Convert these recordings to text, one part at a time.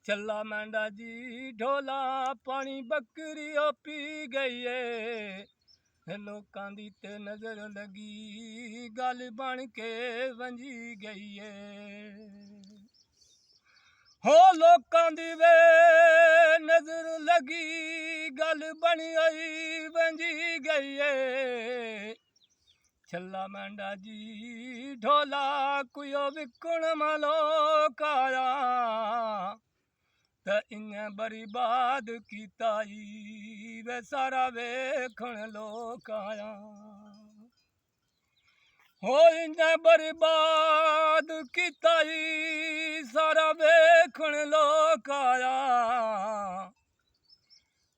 ਚੱਲਾ ਮੈਂਡਾ ਜੀ ਢੋਲਾ ਪਾਣੀ ਬੱਕਰੀ ਉਹ ਪੀ ਗਈ ਏ ਲੋਕਾਂ ਦੀ ਤੇ ਨਜ਼ਰ ਲੱਗੀ ਗੱਲ ਬਣ ਕੇ ਵੰਜੀ ਗਈ ਏ ਹੋ ਲੋਕਾਂ ਦੀ ਵੇ ਨਜ਼ਰ ਲੱਗੀ ਗੱਲ ਬਣੀ ਹੋਈ ਵੰਜੀ ਗਈ ਏ ਚੱਲਾ ਮੈਂਡਾ ਜੀ ਢੋਲਾ ਕੁਇਓ ਵਿਕਣ ਮਲੋਕ ਆਇਆ ਤੇ ਇੰਨੇ ਬਰਬਾਦ ਕੀਤਾ ਈ ਵੇ ਸਾਰਾ ਵੇਖਣ ਲੋਕ ਆਇਆ ਹੋ ਇੰਨੇ ਬਰਬਾਦ ਕੀਤਾ ਈ ਸਾਰਾ ਵੇਖਣ ਲੋਕ ਆਇਆ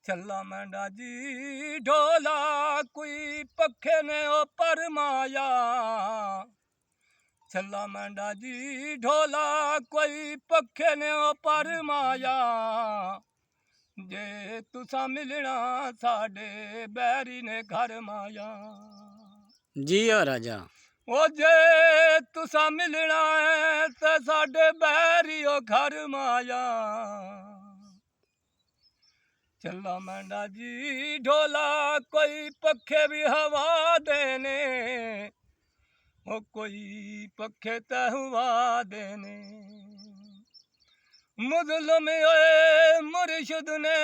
ਚੱਲਾ ਮੈਂਡਾ ਜੀ ਢੋਲਾ ਕੋਈ ਪੱਖੇ ਨੇ ਉਹ ਪਰਮਾਇਆ ਚੱਲਾ ਮੈਂਡਾ ਜੀ ਢੋਲਾ ਕੋਈ ਪੱਖੇ ਨੇ ਉਹ ਪਰਮਾਇਆ ਜੇ ਤੁਸਾਂ ਮਿਲਣਾ ਸਾਡੇ ਬੈਰੀ ਨੇ ਘਰ ਮਾਇਆ जी हो राजा ਉਹ ਜੇ ਤੁਸਾਂ ਮਿਲਣਾ ਹੈ ਤੇ ਸਾਡੇ ਬੈਰੀ ਉਹ ਘਰ ਮਾਇਆ ਚੱਲਾ ਮੈਂਡਾ ਜੀ ਢੋਲਾ ਕੋਈ ਪੱਖੇ ਵੀ ਹਵਾ ਦੇਨੇ ਉਹ ਕੋਈ ਪੱਖੇ ਤੇ ਹਵਾ ਦੇਨੇ ਮੁਜ਼ਲਮ ਓਏ ਮੁਰਸ਼ਦ ਨੇ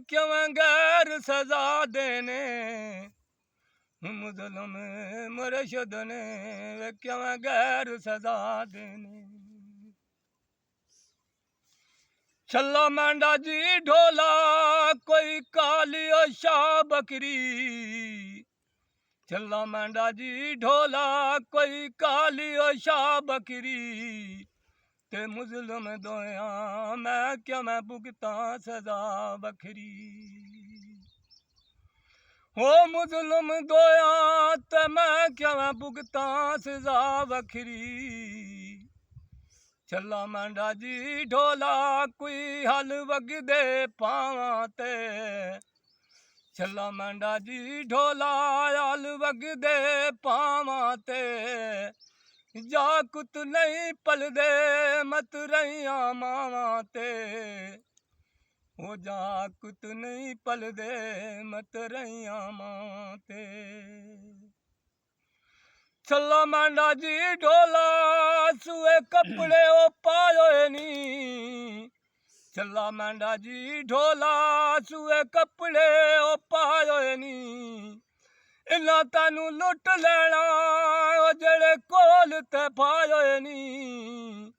ਕਿਵੇਂ ਗੈਰ ਸਜ਼ਾ ਦੇਨੇ ਮੁਜ਼ਲਮ ਮੁਰਸ਼ਦ ਨੇ ਕਿਵੇਂ ਗੈਰ ਸਜ਼ਾ ਦੇਨੇ ਚੱਲਾ ਮੈਂਡਾ ਜੀ ਢੋਲਾ ਕੋਈ ਕਾਲੀ ਓ ਸ਼ਾਹ ਬਕਰੀ ਚੱਲਾ ਮੈਂਡਾ ਜੀ ਢੋਲਾ ਕੋਈ ਕਾਲੀ ਓ ਸ਼ਾਹ ਬਕਰੀ ਤੇ ਮੁਜ਼ਲਮ ਦੋਇਆ ਮੈਂ ਕਿਵੇਂ ਭੁਗਤਾਂ ਸਜ਼ਾ ਵੱਖਰੀ ਹੋ ਮੁਜ਼ਲਮ ਦੋਇਆ ਤੇ ਮੈਂ ਕਿਵੇਂ ਭੁਗਤਾਂ ਸਜ਼ਾ ਵੱਖਰੀ ਚੱਲਾ ਮੈਂਡਾ ਜੀ ਢੋਲਾ ਕੋਈ ਹਲ ਵਗਦੇ ਪਾਵਾਂ ਤੇ ਚੱਲਾ ਮੈਂਡਾ ਜੀ ਢੋਲਾ ਹਲ ਵਗਦੇ ਪਾਵਾਂ ਤੇ ਜਾ ਕੁੱਤ ਨਹੀਂ ਪਲਦੇ ਮਤ ਰਹੀਆਂ ਮਾਵਾਂ ਤੇ ਉਹ ਜਾ ਕੁੱਤ ਨਹੀਂ ਪਲਦੇ ਮਤ ਰਹੀਆਂ ਮਾਵਾਂ ਤੇ ਚੱਲਾ ਮੈਂਡਾ ਜੀ ਢੋਲਾ ਸੂਏ ਕੱਪੜੇ ਉਹ ਪਾਏ ਨੀ ਚੱਲਾ ਮੈਂਡਾ ਜੀ ਢੋਲਾ ਸੂਏ ਕੱਪੜੇ ਉਹ ਪਾਏ ਨੀ ਇਨਾ ਤੈਨੂੰ ਲੁੱਟ ਲੈਣਾ ਉਹ ਜਿਹੜੇ ਕੋਲ ਤੇ ਪਾਏ ਨੀ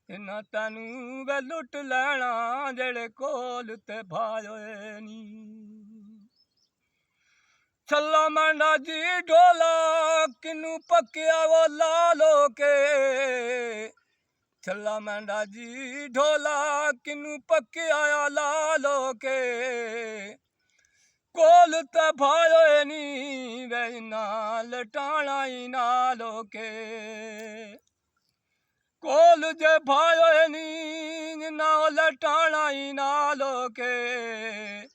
ਇਨਾ ਤੈਨੂੰ ਵੇ ਲੁੱਟ ਲੈਣਾ ਜਿਹੜੇ ਕੋਲ ਤੇ ਪਾਏ ਨੀ ਚੱਲਾ ਮੈਂਡਾ ਜੀ ਢੋਲਾ ਕਿਨੂੰ ਪੱਕਿਆ ਉਹ ਲਾ ਲੋ ਕੇ ਚੱਲਾ ਮੈਂਡਾ ਜੀ ਢੋਲਾ ਕਿਨੂੰ ਪੱਕਿਆ ਲਾ ਲੋ ਕੇ ਕੋਲ ਤੇ ਭਾਏ ਨੀ ਵੇ ਨਾਲ ਟਾਣਾ ਹੀ ਨਾਲੋ ਕੇ ਕੋਲ ਜੇ ਭਾਏ ਨੀ ਨਾਲ ਟਾਣਾ ਹੀ ਨਾਲੋ ਕੇ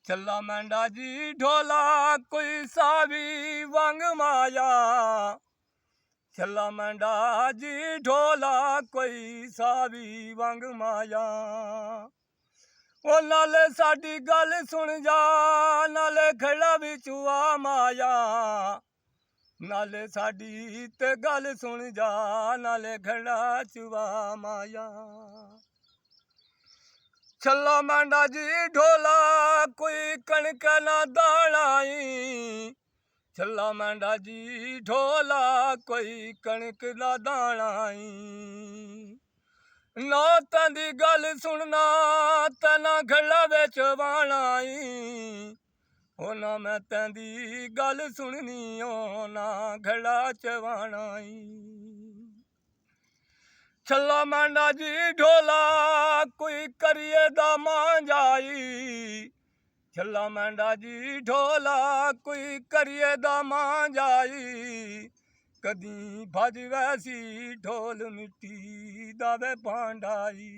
ਚੱਲਾ ਮੈਂਡਾ ਜੀ ਢੋਲਾ ਕੋਈ ਸਾਵੀ ਵੰਗ ਮਾਇਆ ਚੱਲਾ ਮੈਂਡਾ ਜੀ ਢੋਲਾ ਕੋਈ ਸਾਵੀ ਵੰਗ ਮਾਇਆ ਉਹ ਨਾਲੇ ਸਾਡੀ ਗੱਲ ਸੁਣ ਜਾ ਨਾਲੇ ਖੜਾ ਵਿੱਚ ਆ ਮਾਇਆ ਨਾਲੇ ਸਾਡੀ ਤੇ ਗੱਲ ਸੁਣ ਜਾ ਨਾਲੇ ਖੜਾ ਚੁਆ ਮਾਇਆ ਚੱਲਾ ਮੈਂਡਾ ਜੀ ਢੋਲਾ ਕੋਈ ਕਣਕ ਨਾ ਦਾਣਾਈ ਚੱਲਾ ਮੈਂਡਾ ਜੀ ਢੋਲਾ ਕੋਈ ਕਣਕ ਨਾ ਦਾਣਾਈ ਨਾ ਤੈਂਦੀ ਗੱਲ ਸੁਣਨਾ ਤੇ ਨਾ ਘੜਾ ਵਿੱਚ ਵਾਣਾਈ ਉਹ ਨਾ ਮੈਂ ਤੈਂਦੀ ਗੱਲ ਸੁਣਨੀ ਓ ਨਾ ਘੜਾ ਚ ਵਾਣਾਈ ਚੱਲਾ ਮੈਂਡਾ ਜੀ ਢੋਲਾ ਕੋਈ ਕਰੀਏ ਦਾ ਮਾਂਜਾਈ ਚੱਲਾ ਮੈਂਡਾ ਜੀ ਢੋਲਾ ਕੋਈ ਕਰੀਏ ਦਾ ਮਾਂਜਾਈ ਕਦੀ ਭਜ ਵੈਸੀ ਢੋਲ ਮਿੱਟੀ ਦਾ ਵੇ ਭਾਂਡਾਈ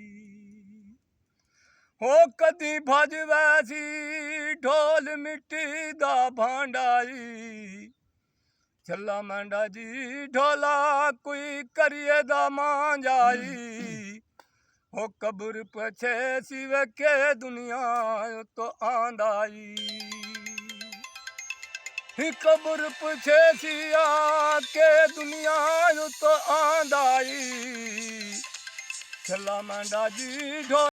ਹੋ ਕਦੀ ਭਜ ਵੈਸੀ ਢੋਲ ਮਿੱਟੀ ਦਾ ਭਾਂਡਾਈ ਚੱਲਾ ਮੈਂਡਾ ਜੀ ਢੋਲਾ ਕੋਈ ਕਰੀਏ ਦਾ ਮਾਂਜਾਈ हो कब्र पछे सिव के दुनिया तो आंदाई कब्र पछे सिया के दुनिया तो आंदाई चला मांडा जी ढोला